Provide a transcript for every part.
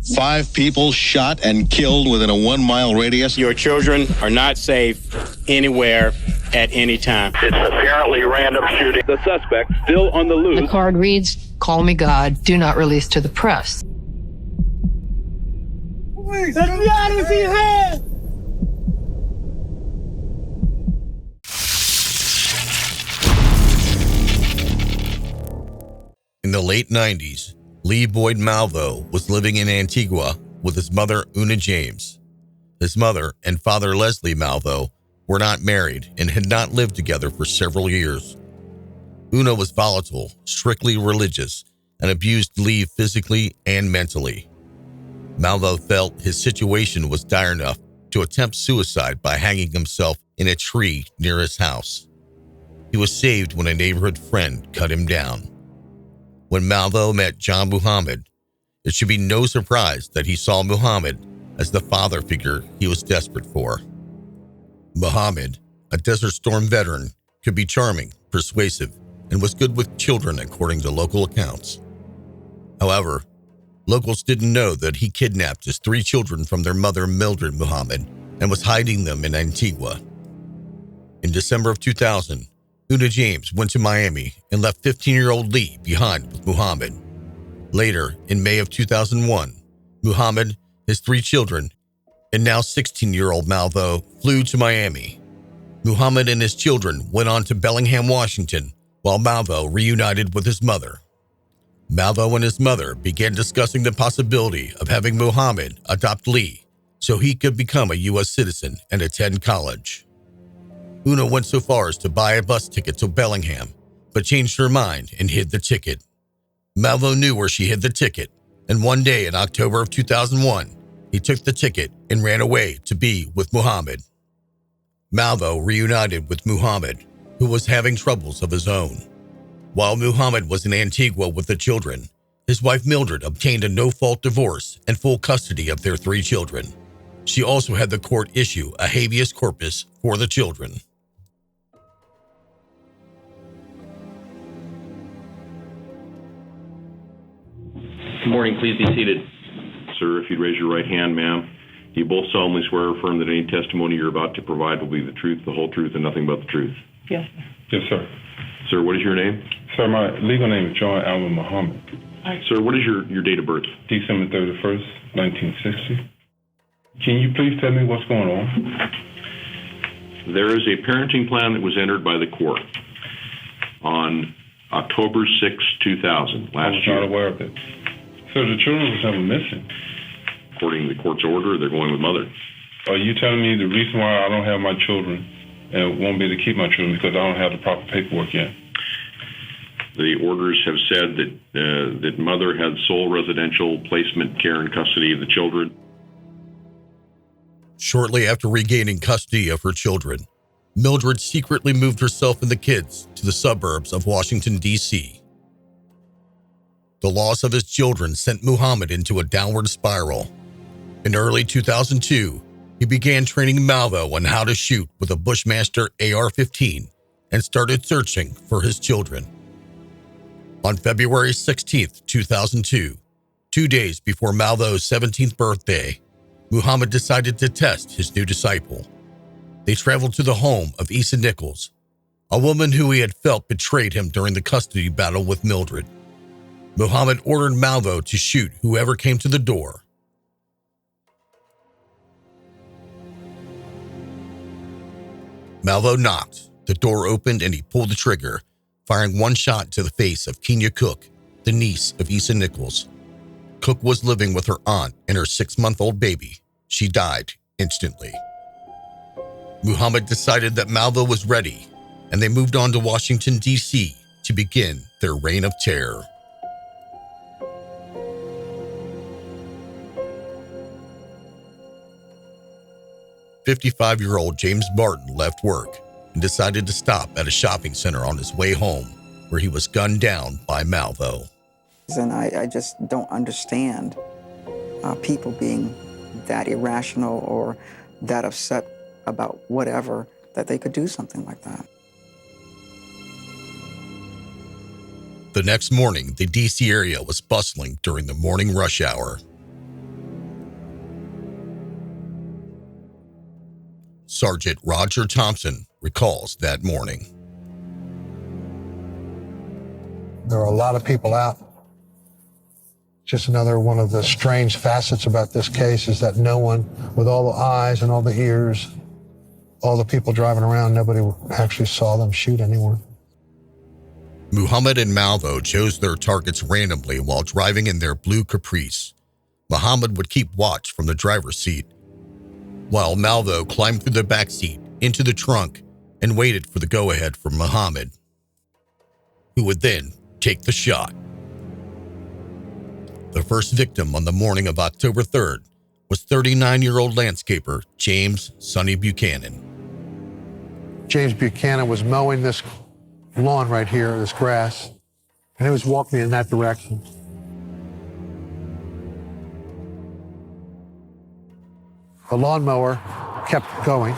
5 people shot and killed within a 1-mile radius. Your children are not safe anywhere at any time. It's apparently random shooting. The suspect still on the loose. The card reads, "Call me God, do not release to the press." Let me out of here! In the late 90s, Lee Boyd Malvo was living in Antigua with his mother, Una James. His mother and father, Leslie Malvo, were not married and had not lived together for several years. Una was volatile, strictly religious, and abused Lee physically and mentally. Malvo felt his situation was dire enough to attempt suicide by hanging himself in a tree near his house. He was saved when a neighborhood friend cut him down. When Malvo met John Muhammad, it should be no surprise that he saw Muhammad as the father figure he was desperate for. Muhammad, a Desert Storm veteran, could be charming, persuasive, and was good with children according to local accounts. However, locals didn't know that he kidnapped his 3 children from their mother, Mildred Muhammad, and was hiding them in Antigua. In December of 2000, Una James went to Miami and left 15-year-old Lee behind with Muhammad. Later, in May of 2001, Muhammad, his 3 children, and now 16-year-old Malvo flew to Miami. Muhammad and his children went on to Bellingham, Washington, while Malvo reunited with his mother. Malvo and his mother began discussing the possibility of having Muhammad adopt Lee so he could become a U.S. citizen and attend college. Una went so far as to buy a bus ticket to Bellingham, but changed her mind and hid the ticket. Malvo knew where she hid the ticket, and one day in October of 2001, he took the ticket and ran away to be with Muhammad. Malvo reunited with Muhammad, who was having troubles of his own. While Muhammad was in Antigua with the children, his wife Mildred obtained a no-fault divorce and full custody of their 3 children. She also had the court issue a habeas corpus for the children. Good morning. Please be seated. Sir, if you'd raise your right hand, ma'am. Do you both solemnly swear or affirm that any testimony you're about to provide will be the truth, the whole truth, and nothing but the truth? Yes. Yes, sir. Sir, what is your name? Sir, my legal name is John Malvo Muhammad. Sir, what is your date of birth? December 31st, 1960. Can you please tell me what's going on? There is a parenting plan that was entered by the court on October 6, 2000, last year. I was not aware of it. So the children was never missing? According to the court's order, they're going with mother. Are you telling me the reason why I don't have my children and won't be able to keep my children because I don't have the proper paperwork yet? The orders have said that mother had sole residential placement, care, and custody of the children. Shortly after regaining custody of her children, Mildred secretly moved herself and the kids to the suburbs of Washington, D.C. The loss of his children sent Muhammad into a downward spiral. In early 2002, he began training Malvo on how to shoot with a Bushmaster AR-15 and started searching for his children. On February 16, 2002, 2 days before Malvo's 17th birthday, Muhammad decided to test his new disciple. They traveled to the home of Issa Nichols, a woman who he had felt betrayed him during the custody battle with Mildred. Muhammad ordered Malvo to shoot whoever came to the door. Malvo knocked, the door opened, and he pulled the trigger, firing one shot to the face of Kenya Cook, the niece of Issa Nichols. Cook was living with her aunt and her 6-month-old baby. She died instantly. Muhammad decided that Malvo was ready, and they moved on to Washington, D.C. to begin their reign of terror. "55-year-old James Martin left work and decided to stop at a shopping center on his way home, where he was gunned down by Malvo. And I just don't understand people being that irrational or that upset about whatever, that they could do something like that. The next morning, the D.C. area was bustling during the morning rush hour. Sergeant Roger Thompson recalls that morning. There were a lot of people out. Just another one of the strange facets about this case is that no one, with all the eyes and all the ears, all the people driving around, nobody actually saw them shoot anyone. Muhammad and Malvo chose their targets randomly while driving in their blue Caprice. Muhammad would keep watch from the driver's seat, while Malvo climbed through the back seat into the trunk and waited for the go-ahead from Muhammad, who would then take the shot. The first victim on the morning of October 3rd was 39-year-old landscaper James Sonny Buchanan. James Buchanan was mowing this lawn right here, this grass, and he was walking in that direction. The lawnmower kept going,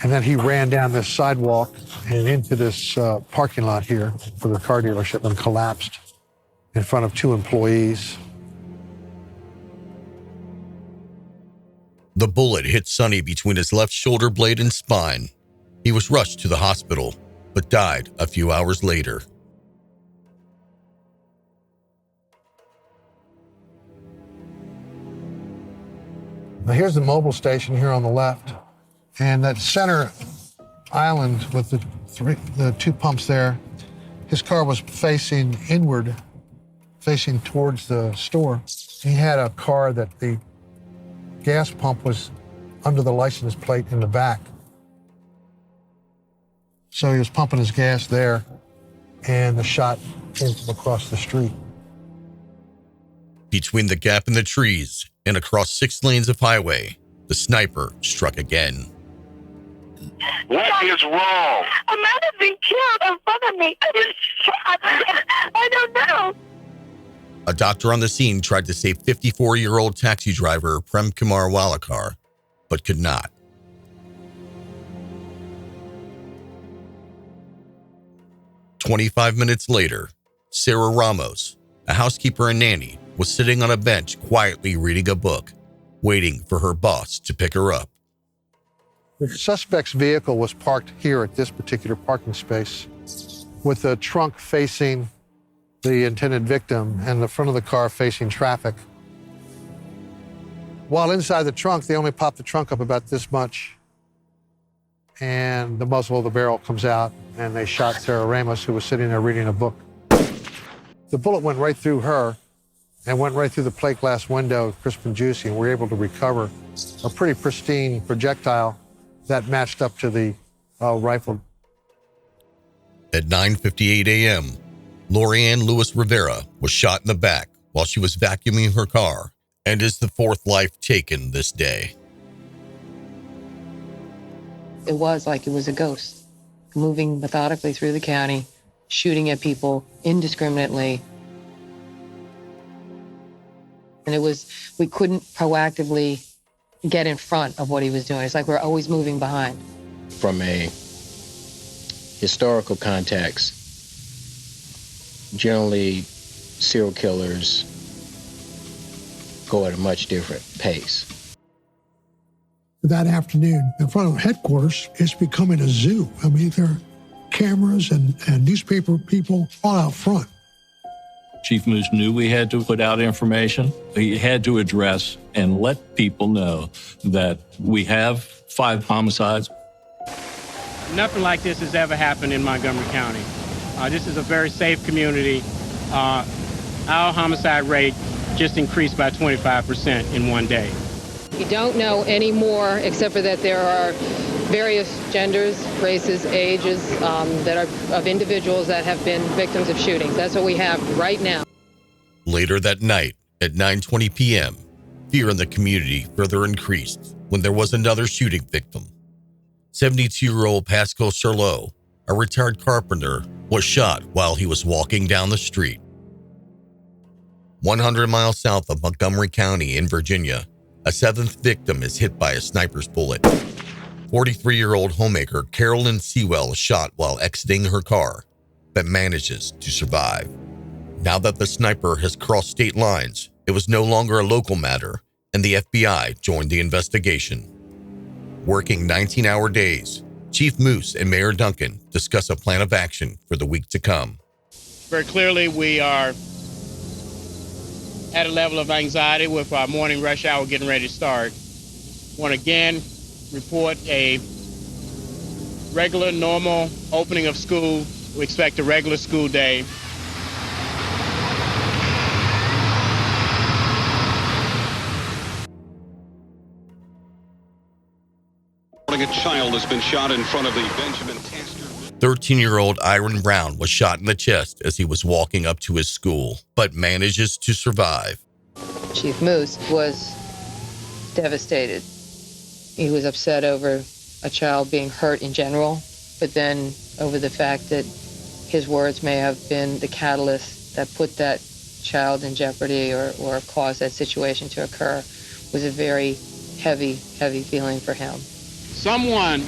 and then he ran down this sidewalk and into this parking lot here for the car dealership and collapsed in front of two employees. The bullet hit Sonny between his left shoulder blade and spine. He was rushed to the hospital, but died a few hours later. Now here's the mobile station here on the left, and that center island with the two pumps there, his car was facing inward, facing towards the store. He had a car that the gas pump was under the license plate in the back. So he was pumping his gas there, and the shot came from across the street. Between the gap in the trees and across 6 lanes of highway, the sniper struck again. What is wrong? A man has been killed in front of me. I was shot. I don't know. A doctor on the scene tried to save 54-year-old taxi driver Prem Kumar Walakar, but could not. "25 minutes later, Sarah Ramos, a housekeeper and nanny, was sitting on a bench quietly reading a book, waiting for her boss to pick her up. The suspect's vehicle was parked here at this particular parking space with the trunk facing the intended victim and the front of the car facing traffic. While inside the trunk, they only popped the trunk up about this much, and the muzzle of the barrel comes out, and they shot Sarah Ramos, who was sitting there reading a book. The bullet went right through her and went right through the plate glass window, crisp and juicy, and we were able to recover a pretty pristine projectile that matched up to the rifle. At 9:58 a.m., Lorianne Lewis Rivera was shot in the back while she was vacuuming her car and is the 4th life taken this day. It was like it was a ghost, moving methodically through the county, shooting at people indiscriminately. And we couldn't proactively get in front of what he was doing. It's like we're always moving behind. From a historical context, generally serial killers go at a much different pace. That afternoon, in front of headquarters, it's becoming a zoo. I mean, there are cameras and newspaper people all out front. Chief Moose knew we had to put out information. He had to address and let people know that we have 5 homicides. Nothing like this has ever happened in Montgomery County. This is a very safe community. Our homicide rate just increased by 25% in one day. You don't know any more except for that there are various genders, races, ages that are of individuals that have been victims of shootings. That's what we have right now. Later that night at 9:20 p.m., fear in the community further increased when there was another shooting victim. 72-year-old Pascal Charlot, a retired carpenter, was shot while he was walking down the street. 100 miles south of Montgomery County in Virginia, a 7th victim is hit by a sniper's bullet. 43-year-old homemaker Carolyn Sewell is shot while exiting her car, but manages to survive. Now that the sniper has crossed state lines, it was no longer a local matter, and the FBI joined the investigation. Working 19-hour days, Chief Moose and Mayor Duncan discuss a plan of action for the week to come. Very clearly, we are at a level of anxiety with our morning rush hour getting ready to start. I want to again report a regular, normal opening of school. We expect a regular school day. A child has been shot in front of the Benjamin Tasker. 13-year-old Iron Brown was shot in the chest as he was walking up to his school, but manages to survive. Chief Moose was devastated. He was upset over a child being hurt in general, but then over the fact that his words may have been the catalyst that put that child in jeopardy or caused that situation to occur was a very heavy, heavy feeling for him. Someone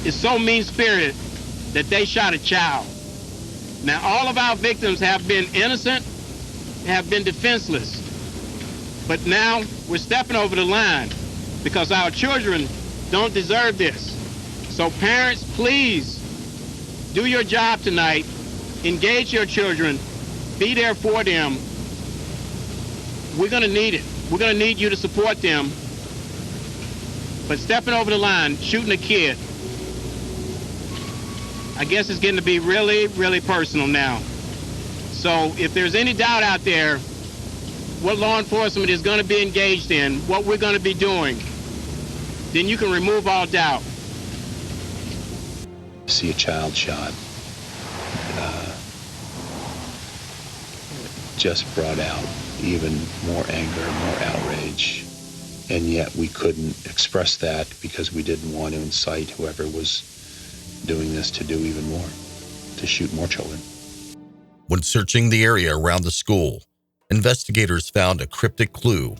is so mean-spirited that they shot a child. Now, all of our victims have been innocent, have been defenseless. But now we're stepping over the line because our children don't deserve this. So parents, please do your job tonight. Engage your children. Be there for them. We're going to need it. We're going to need you to support them. But stepping over the line, shooting a kid, I guess it's getting to be really, really personal now. So if there's any doubt out there what law enforcement is going to be engaged in, what we're going to be doing, then you can remove all doubt. See a child shot just brought out even more anger, more outrage. And yet we couldn't express that because we didn't want to incite whoever was doing this to do even more, to shoot more children. When searching the area around the school, investigators found a cryptic clue,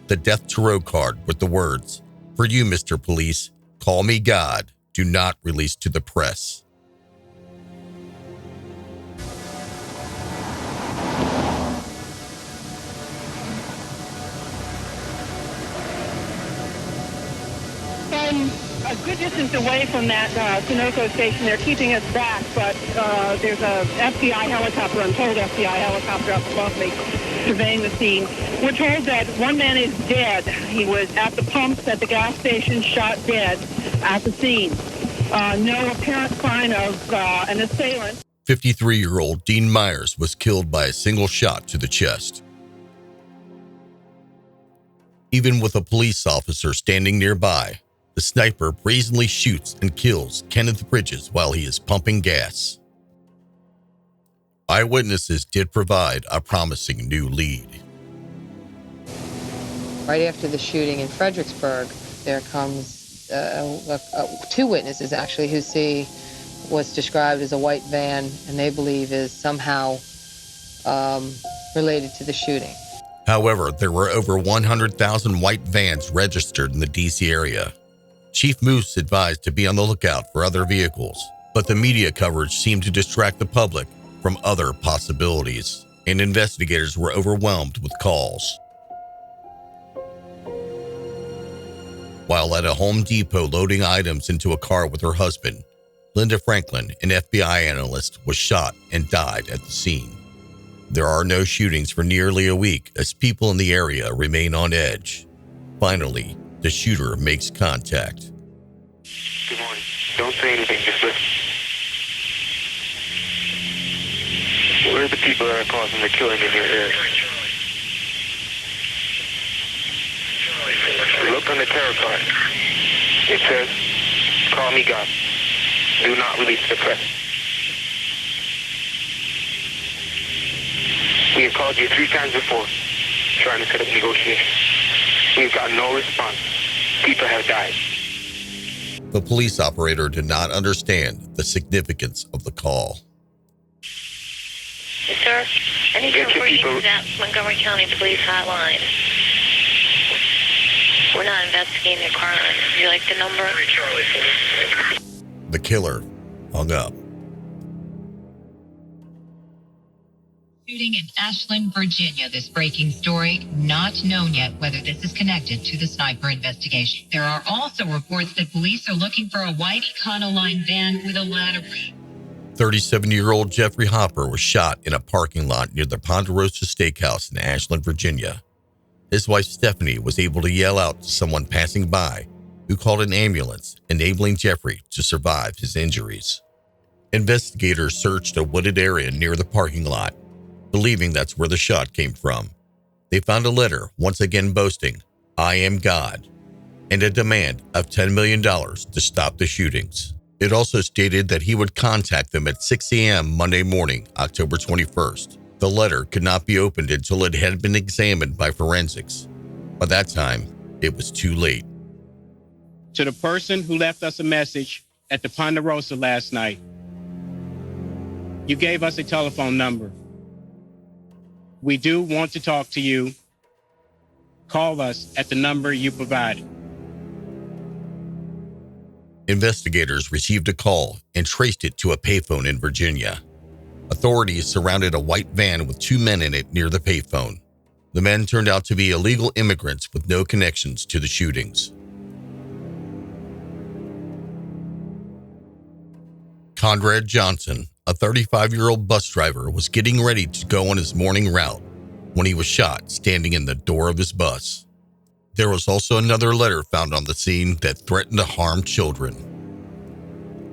the death tarot card with the words, "For you, Mr. Police, call me God, do not release to the press." A good distance away from that Sunoco station. They're keeping us back, but there's a FBI helicopter, I'm told FBI helicopter up above me, surveying the scene. We're told that one man is dead. He was at the pumps at the gas station, shot dead at the scene. No apparent sign of an assailant. 53-year-old Dean Myers was killed by a single shot to the chest. Even with a police officer standing nearby, the sniper brazenly shoots and kills Kenneth Bridges while he is pumping gas. Eyewitnesses did provide a promising new lead. Right after the shooting in Fredericksburg, there comes two witnesses, actually, who see what's described as a white van, and they believe is somehow related to the shooting. However, there were over 100,000 white vans registered in the D.C. area. Chief Moose advised to be on the lookout for other vehicles, but the media coverage seemed to distract the public from other possibilities, and investigators were overwhelmed with calls. While at a Home Depot loading items into a car with her husband, Linda Franklin, an FBI analyst, was shot and died at the scene. There are no shootings for nearly a week as people in the area remain on edge. Finally, the shooter makes contact. Good morning. Don't say anything, just listen. Where are the people that are causing the killing in your area? Look on the tarot card. It says, "Call me God. Do not release the press." We have called you 3 times before, trying to set up negotiations. We've got no response. People have died. The police operator did not understand the significance of the call. Sir, I need to report you to that Montgomery County Police Hotline. We're not investigating a crime. Would you like the number? The killer hung up. Shooting in Ashland, Virginia. This breaking story, not known yet whether this is connected to the sniper investigation. There are also reports that police are looking for a white Econoline van with a ladder. 37-year-old Jeffrey Hopper was shot in a parking lot near the Ponderosa Steakhouse in Ashland, Virginia. His wife Stephanie was able to yell out to someone passing by, who called an ambulance, enabling Jeffrey to survive his injuries. Investigators searched a wooded area near the parking lot, believing that's where the shot came from. They found a letter once again boasting, "I am God," and a demand of $10 million to stop the shootings. It also stated that he would contact them at 6 a.m. Monday morning, October 21st. The letter could not be opened until it had been examined by forensics. By that time, it was too late. To the person who left us a message at the Ponderosa last night, you gave us a telephone number. We do want to talk to you. Call us at the number you provided. Investigators received a call and traced it to a payphone in Virginia. Authorities surrounded a white van with 2 men in it near the payphone. The men turned out to be illegal immigrants with no connections to the shootings. Conrad Johnson, a 35-year-old bus driver, was getting ready to go on his morning route when he was shot standing in the door of his bus. There was also another letter found on the scene that threatened to harm children.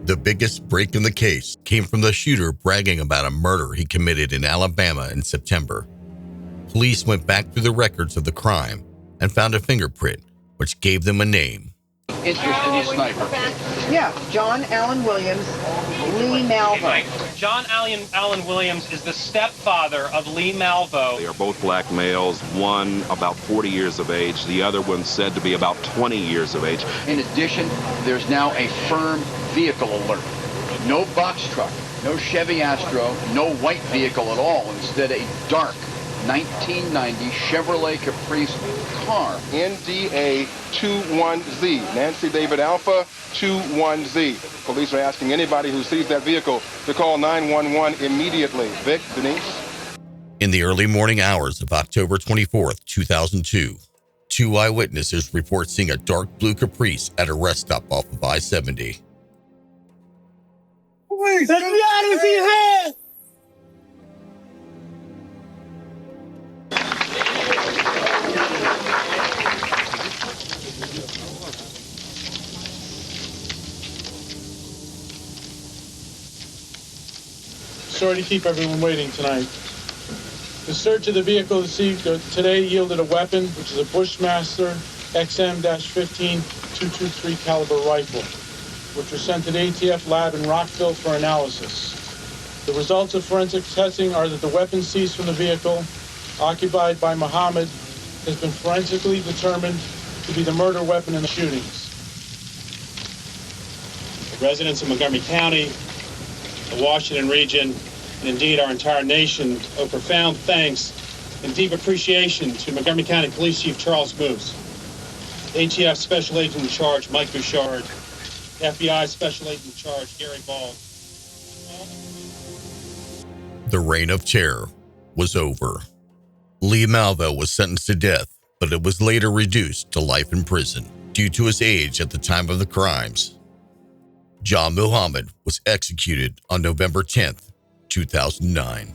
The biggest break in the case came from the shooter bragging about a murder he committed in Alabama in September. Police went back through the records of the crime and found a fingerprint, which gave them a name. Interest in the sniper. Yeah, John Allen Williams, Lee Malvo. John Allen Williams is the stepfather of Lee Malvo. They are both black males, one about 40 years of age, the other one said to be about 20 years of age. In addition, there's now a firm vehicle alert. No box truck, no Chevy Astro, no white vehicle at all. Instead, a dark 1990 Chevrolet Caprice car. NDA 21Z, Nancy David Alpha 21Z. Police are asking anybody who sees that vehicle to call 911 immediately. Vic, Denise? In the early morning hours of October 24th, 2002, 2 eyewitnesses report seeing a dark blue Caprice at a rest stop off of I-70. Let me out of here! Sorry to keep everyone waiting tonight. The search of the vehicle today yielded a weapon, which is a Bushmaster XM-15 .223 caliber rifle, which was sent to the ATF lab in Rockville for analysis. The results of forensic testing are that the weapon seized from the vehicle, occupied by Muhammad, has been forensically determined to be the murder weapon in the shootings. The residents of Montgomery County, the Washington region, and indeed our entire nation owe profound thanks and deep appreciation to Montgomery County Police Chief Charles Moose, ATF Special Agent in Charge Mike Bouchard, FBI Special Agent in Charge Gary Ball. The reign of terror was over. Lee Malvo was sentenced to death, but it was later reduced to life in prison due to his age at the time of the crimes. John Muhammad was executed on November 10th, 2009.